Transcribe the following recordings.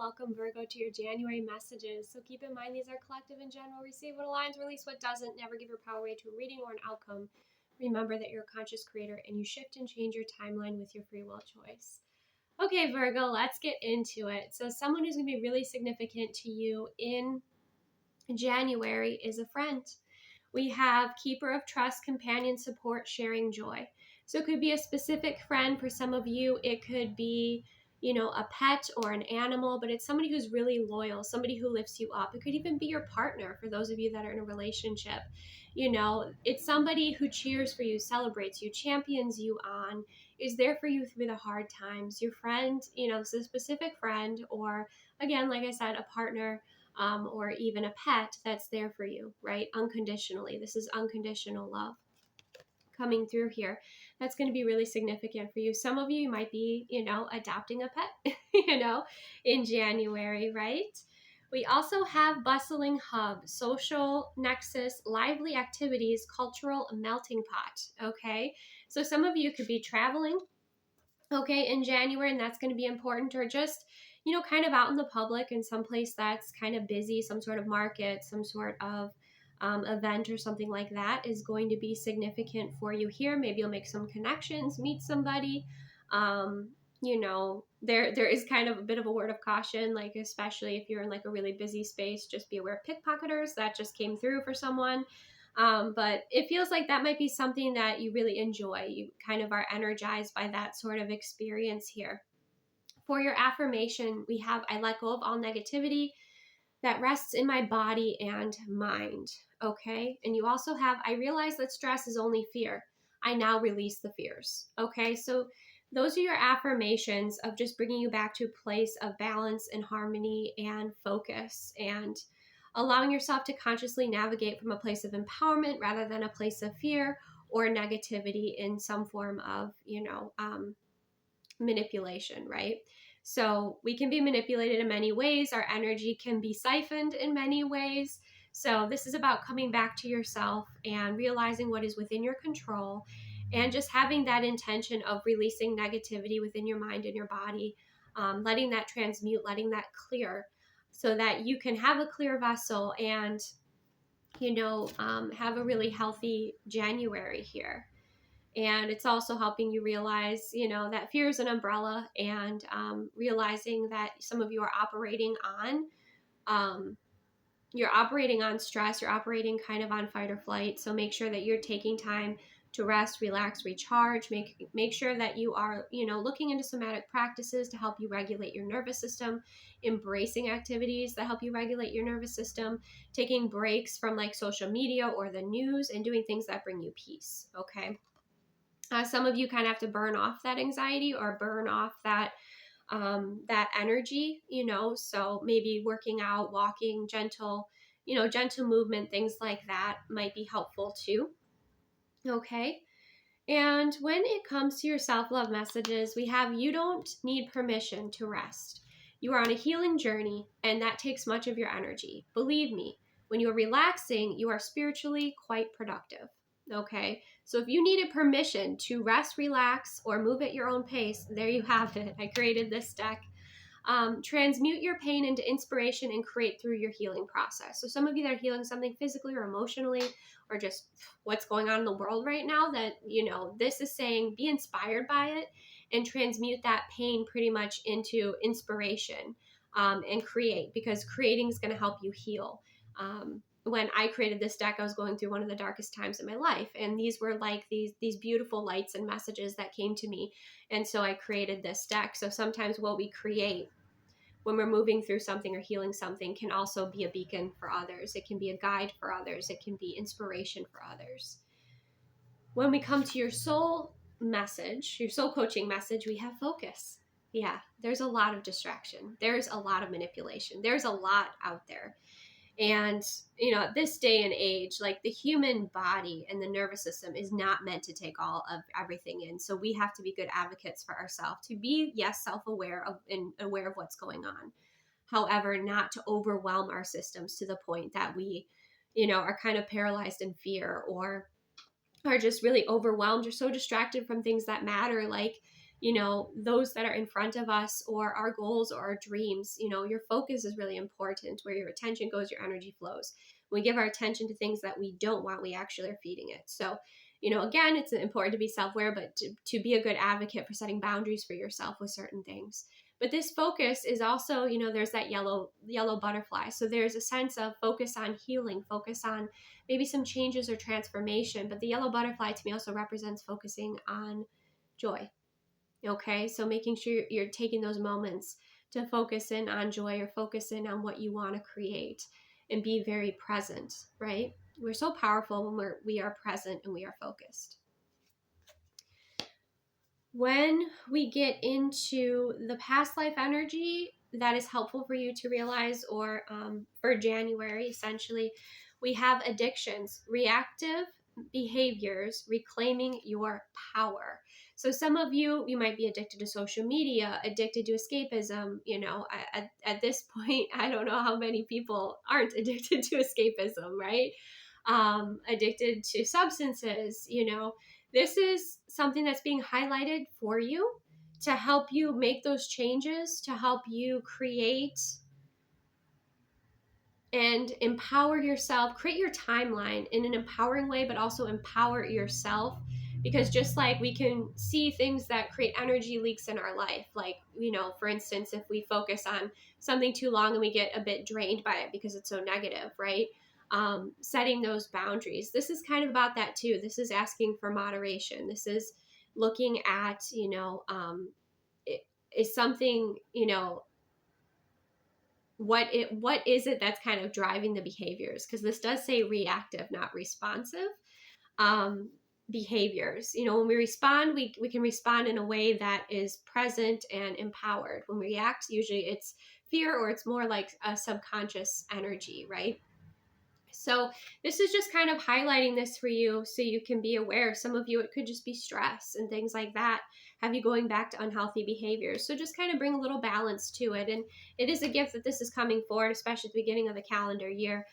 welcome Virgo to your January messages. So keep in mind these are collective in general. Receive what aligns, release what doesn't. Never give your power away to a reading or an outcome. Remember that you're a conscious creator and you shift and change your timeline with your free will choice. Okay, Virgo, let's get into it. So someone who's going to be really significant to you in January is a friend. We have keeper of trust, companion, support, sharing joy. So it could be a specific friend. For some of you, it could be, a pet or an animal, but it's somebody who's really loyal, somebody who lifts you up. It could even be your partner for those of you that are in a relationship. It's somebody who cheers for you, celebrates you, champions you on, is there for you through the hard times. Your friend, it's a specific friend, or again, like I said, a partner, or even a pet that's there for you, right? Unconditionally. This is unconditional love coming through here. That's going to be really significant for you. Some of you might be, adopting a pet, in January, right? We also have bustling hub, social nexus, lively activities, cultural melting pot, okay? So some of you could be traveling, okay, in January, and that's going to be important, or just, kind of out in the public in some place that's kind of busy, some sort of market, some sort of event or something like that is going to be significant for you here. Maybe you'll make some connections, meet somebody. There is kind of a bit of a word of caution, like especially if you're in like a really busy space, just be aware of pickpocketers. That just came through for someone. But it feels like that might be something that you really enjoy. You kind of are energized by that sort of experience here. For your affirmation, we have, I let go of all negativity that rests in my body and mind. Okay. And you also have, I realize that stress is only fear. I now release the fears. Okay. So those are your affirmations of just bringing you back to a place of balance and harmony and focus, and allowing yourself to consciously navigate from a place of empowerment rather than a place of fear or negativity in some form of, manipulation, right? So we can be manipulated in many ways. Our energy can be siphoned in many ways. So this is about coming back to yourself and realizing what is within your control, and just having that intention of releasing negativity within your mind and your body, letting that transmute, letting that clear, so that you can have a clear vessel and, have a really healthy January here. And it's also helping you realize, that fear is an umbrella, and realizing that some of you are operating on, stress, you're operating kind of on fight or flight. So make sure that you're taking time to rest, relax, recharge. Make sure that you are, looking into somatic practices to help you regulate your nervous system, embracing activities that help you regulate your nervous system, taking breaks from like social media or the news, and doing things that bring you peace. Okay. Some of you kind of have to burn off that anxiety or burn off that energy, so maybe working out, walking, gentle movement, things like that might be helpful too. Okay. And when it comes to your self-love messages, we have, you don't need permission to rest. You are on a healing journey, and that takes much of your energy. Believe me, when you're relaxing, you are spiritually quite productive. Okay, so if you needed permission to rest, relax, or move at your own pace, there you have it. I created this deck. Transmute your pain into inspiration and create through your healing process. So some of you that are healing something physically or emotionally, or just what's going on in the world right now, that, this is saying be inspired by it and transmute that pain pretty much into inspiration, and create, because creating is going to help you heal. When I created this deck, I was going through one of the darkest times in my life, and these were like these beautiful lights and messages that came to me, and so I created this deck. So sometimes what we create when we're moving through something or healing something can also be a beacon for others. It can be a guide for others. It can be inspiration for others. When we come to your soul message, your soul coaching message, we have focus. Yeah, there's a lot of distraction. There's a lot of manipulation. There's a lot out there. And, at this day and age, like the human body and the nervous system is not meant to take all of everything in. So we have to be good advocates for ourselves, to be, yes, self-aware of and aware of what's going on. However, not to overwhelm our systems to the point that we, are kind of paralyzed in fear, or are just really overwhelmed or so distracted from things that matter, like, those that are in front of us, or our goals or our dreams. Your focus is really important. Where your attention goes, your energy flows. When we give our attention to things that we don't want, we actually are feeding it. So, again, it's important to be self-aware, but to be a good advocate for setting boundaries for yourself with certain things. But this focus is also, there's that yellow butterfly. So there's a sense of focus on healing, focus on maybe some changes or transformation. But the yellow butterfly to me also represents focusing on joy. Okay, so making sure you're taking those moments to focus in on joy, or focus in on what you want to create, and be very present, right? We're so powerful when we are present and we are focused. When we get into the past life energy, that is helpful for you to realize, or for January, essentially, we have addictions, reactive behaviors, reclaiming your power. So some of you might be addicted to social media, addicted to escapism. At this point, I don't know how many people aren't addicted to escapism, right? Addicted to substances. This is something that's being highlighted for you to help you make those changes, to help you create and empower yourself, create your timeline in an empowering way, but also empower yourself. Because just like we can see things that create energy leaks in our life, like, for instance, if we focus on something too long and we get a bit drained by it because it's so negative, right? Setting those boundaries. This is kind of about that too. This is asking for moderation. This is looking at, is something, what is it that's kind of driving the behaviors? Because this does say reactive, not responsive behaviors. When we respond, we can respond in a way that is present and empowered. When we react, usually it's fear, or it's more like a subconscious energy, right? So this is just kind of highlighting this for you so you can be aware. Some of you, it could just be stress and things like that, have you going back to unhealthy behaviors. So just kind of bring a little balance to it. And it is a gift that this is coming forward, especially at the beginning of the calendar year,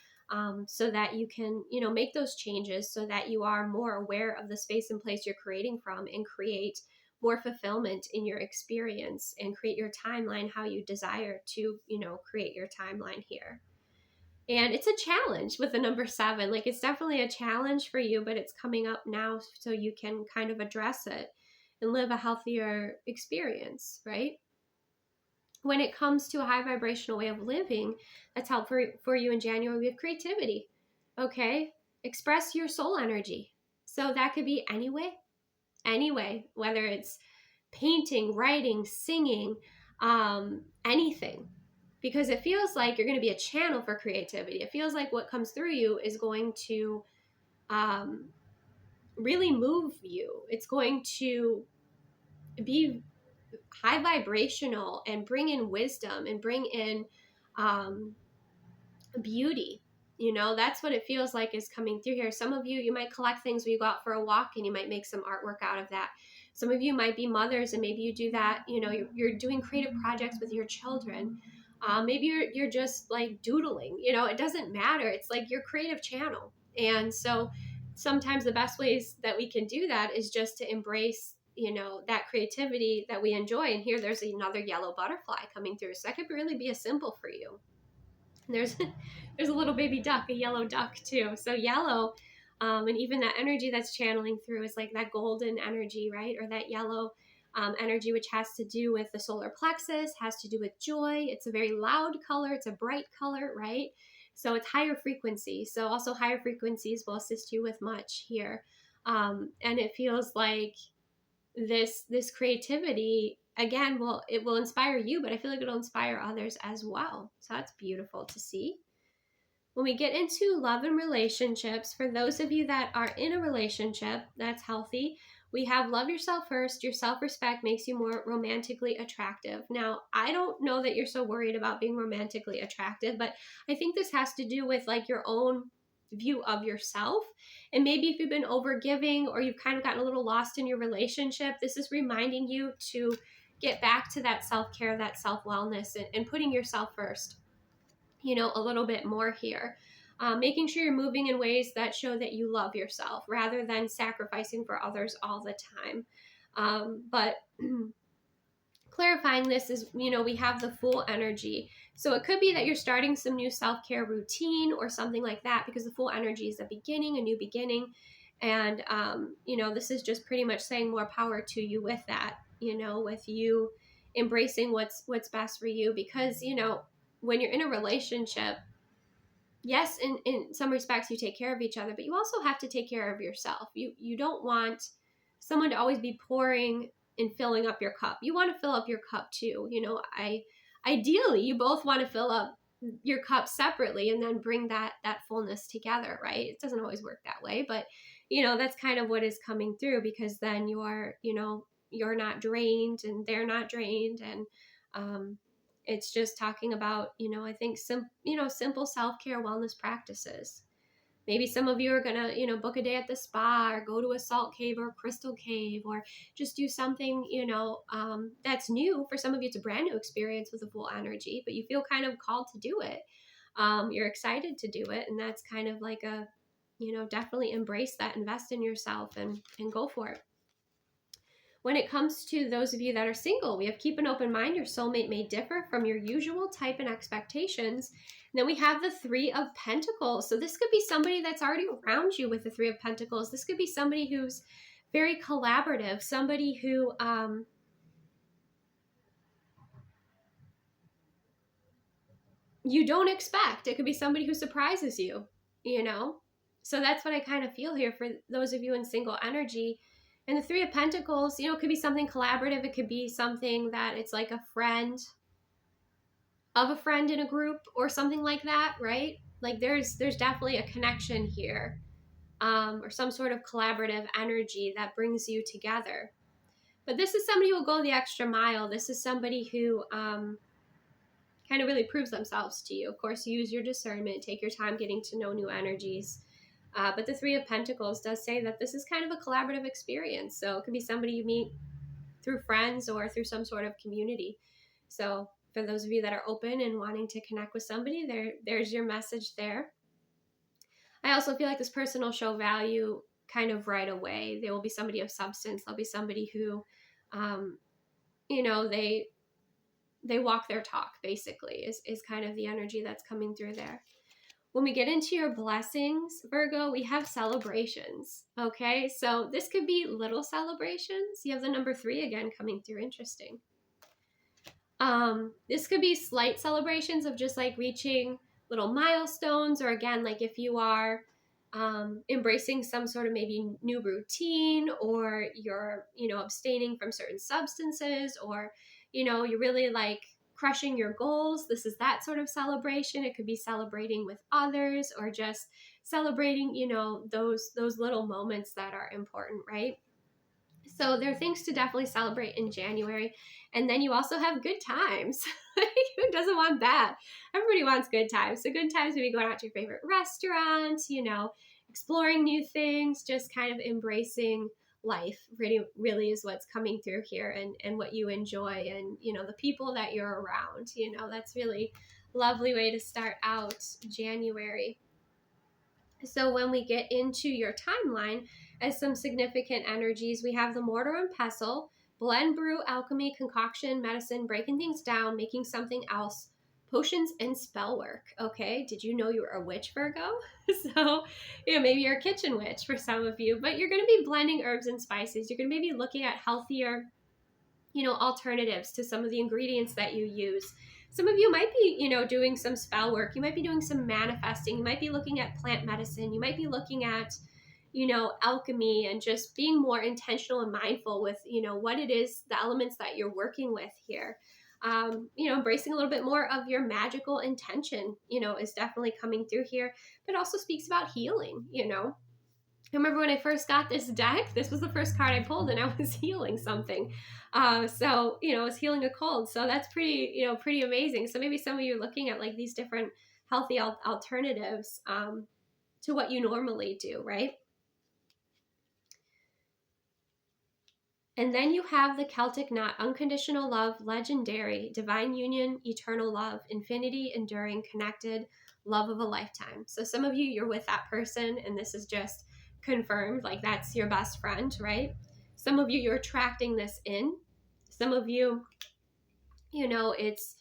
so that you can, make those changes, so that you are more aware of the space and place you're creating from, and create more fulfillment in your experience, and create your timeline how you desire to, create your timeline here. And it's a challenge with the number 7. Like, it's definitely a challenge for you, but it's coming up now so you can kind of address it and live a healthier experience, right? When it comes to a high vibrational way of living, that's helpful for you in January. We have creativity, okay? Express your soul energy. So that could be any way, whether it's painting, writing, singing, anything. Because it feels like you're going to be a channel for creativity. It feels like what comes through you is going to really move you. It's going to be high vibrational and bring in wisdom and bring in beauty. That's what it feels like is coming through here. Some of you might collect things when you go out for a walk, and you might make some artwork out of that. Some of you might be mothers, and maybe you do that. You're doing creative projects with your children. Maybe you're just like doodling. It doesn't matter. It's like your creative channel. And so sometimes the best ways that we can do that is just to embrace that creativity that we enjoy. And here there's another yellow butterfly coming through. So that could really be a symbol for you. There's a little baby duck, a yellow duck too. So yellow, and even that energy that's channeling through is like that golden energy, right? Or that yellow energy, which has to do with the solar plexus, has to do with joy. It's a very loud color. It's a bright color, right? So it's higher frequency. So also higher frequencies will assist you with much here. And it feels like this creativity, again, it will inspire you, but I feel like it'll inspire others as well. So that's beautiful to see. When we get into love and relationships, for those of you that are in a relationship that's healthy, we have love yourself first. Your self-respect makes you more romantically attractive. Now, I don't know that you're so worried about being romantically attractive, but I think this has to do with like your own view of yourself. And maybe if you've been overgiving, or you've kind of gotten a little lost in your relationship, this is reminding you to get back to that self-care, that self-wellness, and putting yourself first, a little bit more here. Making sure you're moving in ways that show that you love yourself, rather than sacrificing for others all the time. But clarifying this is, we have the Fool energy. So it could be that you're starting some new self-care routine or something like that, because the Fool energy is a beginning, a new beginning. And, this is just pretty much saying more power to you with that, with you embracing what's best for you. Because, when you're in a relationship, yes, in some respects you take care of each other, but you also have to take care of yourself. You don't want someone to always be pouring and filling up your cup. You want to fill up your cup too. Ideally you both want to fill up your cup separately and then bring that fullness together, right? It doesn't always work that way, but that's kind of what is coming through, because then you're not drained and they're not drained. And it's just talking about, I think simple self-care wellness practices. Maybe some of you are gonna, book a day at the spa, or go to a salt cave or a crystal cave, or just do something, that's new. For some of you, it's a brand new experience with a Full energy, but you feel kind of called to do it. You're excited to do it, and that's kind of like a, definitely embrace that, invest in yourself, and go for it. When it comes to those of you that are single, we have keep an open mind. Your soulmate may differ from your usual type and expectations. And then we have the Three of Pentacles. So this could be somebody that's already around you with the Three of Pentacles. This could be somebody who's very collaborative, somebody who you don't expect. It could be somebody who surprises you, So that's what I kind of feel here for those of you in single energy. And the Three of Pentacles, it could be something collaborative. It could be something that it's like a friend of a friend in a group or something like that, right? Like there's definitely a connection here, or some sort of collaborative energy that brings you together. But this is somebody who will go the extra mile. This is somebody who kind of really proves themselves to you. Of course, use your discernment, take your time getting to know new energies. But the Three of Pentacles does say that this is kind of a collaborative experience. So it could be somebody you meet through friends or through some sort of community. So for those of you that are open and wanting to connect with somebody, there's your message there. I also feel like this person will show value kind of right away. They will be somebody of substance. They'll be somebody who, they walk their talk, basically, is kind of the energy that's coming through there. When we get into your blessings, Virgo, we have celebrations, okay? So this could be little celebrations. You have the number 3 again coming through. Interesting. This could be slight celebrations of just like reaching little milestones, or again, like if you are embracing some sort of maybe new routine, or you're, abstaining from certain substances, or, you're really like crushing your goals. This is that sort of celebration. It could be celebrating with others, or just celebrating, those little moments that are important, right? So there are things to definitely celebrate in January. And then you also have good times. Who doesn't want that? Everybody wants good times. So good times would be going out to your favorite restaurant, exploring new things, just kind of embracing life really is what's coming through here, and what you enjoy, and, the people that you're around, that's really lovely way to start out January. So when we get into your timeline, as some significant energies, we have the mortar and pestle, blend, brew, alchemy, concoction, medicine, breaking things down, making something else, potions, and spell work. Okay, did you know you were a witch, Virgo? So, maybe you're a kitchen witch for some of you, but you're going to be blending herbs and spices. You're going to maybe looking at healthier, alternatives to some of the ingredients that you use. Some of you might be, doing some spell work. You might be doing some manifesting. You might be looking at plant medicine. You might be looking at, alchemy, and just being more intentional and mindful with, what it is, the elements that you're working with here. Embracing a little bit more of your magical intention, is definitely coming through here, but also speaks about healing, I remember when I first got this deck, this was the first card I pulled, and I was healing something. So, I was healing a cold. So that's pretty amazing. So maybe some of you are looking at like these different healthy alternatives to what you normally do, right? And then you have the Celtic knot: unconditional love, legendary, divine union, eternal love, infinity, enduring, connected, love of a lifetime. So some of you, you're with that person, and this is just confirmed, like that's your best friend, right? Some of you, you're attracting this in. Some of you, you know, it's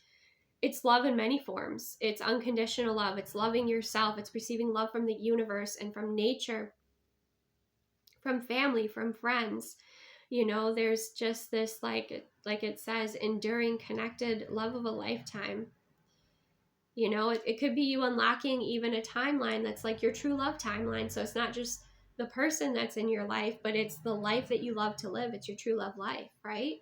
love in many forms. It's unconditional love. It's loving yourself. It's receiving love from the universe and from nature, from family, from friends. You know, there's just this, like it says, enduring, connected love of a lifetime. You know, it could be you unlocking even a timeline that's like your true love timeline. So it's not just the person that's in your life, but it's the life that you love to live. It's your true love life, right?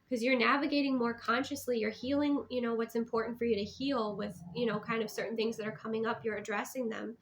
Because you're navigating more consciously. You're healing, you know, what's important for you to heal with, you know, kind of certain things that are coming up. You're addressing them.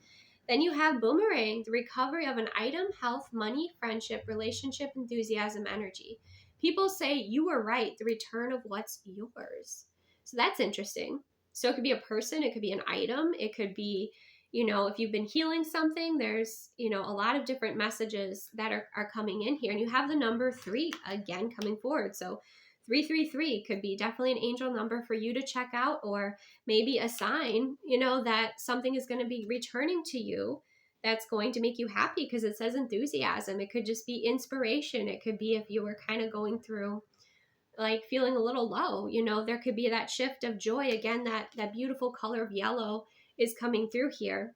Then you have boomerang, the recovery of an item, health, money, friendship, relationship, enthusiasm, energy. People say you were right, the return of what's yours. So that's interesting. So it could be a person, it could be an item, it could be, you know, if you've been healing something, there's, you know, a lot of different messages that are coming in here. And you have the number 3 again coming forward. So 333 could be definitely an angel number for you to check out, or maybe a sign, you know, that something is going to be returning to you that's going to make you happy, because it says enthusiasm. It could just be inspiration. It could be if you were kind of going through, like, feeling a little low, you know, there could be that shift of joy. Again, that beautiful color of yellow is coming through here,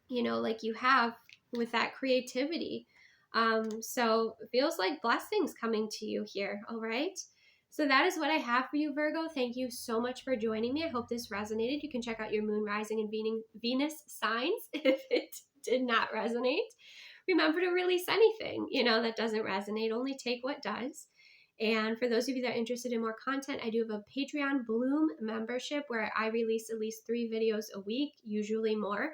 you know, like you have with that creativity. So it feels like blessings coming to you here. All right. So that is what I have for you, Virgo. Thank you so much for joining me. I hope this resonated. You can check out your moon, rising, and Venus signs if it did not resonate. Remember to release anything, you know, that doesn't resonate. Only take what does. And for those of you that are interested in more content, I do have a Patreon Bloom membership where I release at least 3 videos a week, usually more.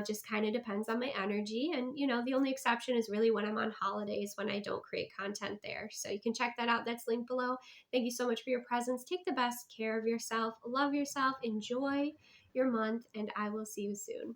Just kind of depends on my energy. And, you know, the only exception is really when I'm on holidays, when I don't create content there. So you can check that out. That's linked below. Thank you so much for your presence. Take the best care of yourself. Love yourself. Enjoy your month. And I will see you soon.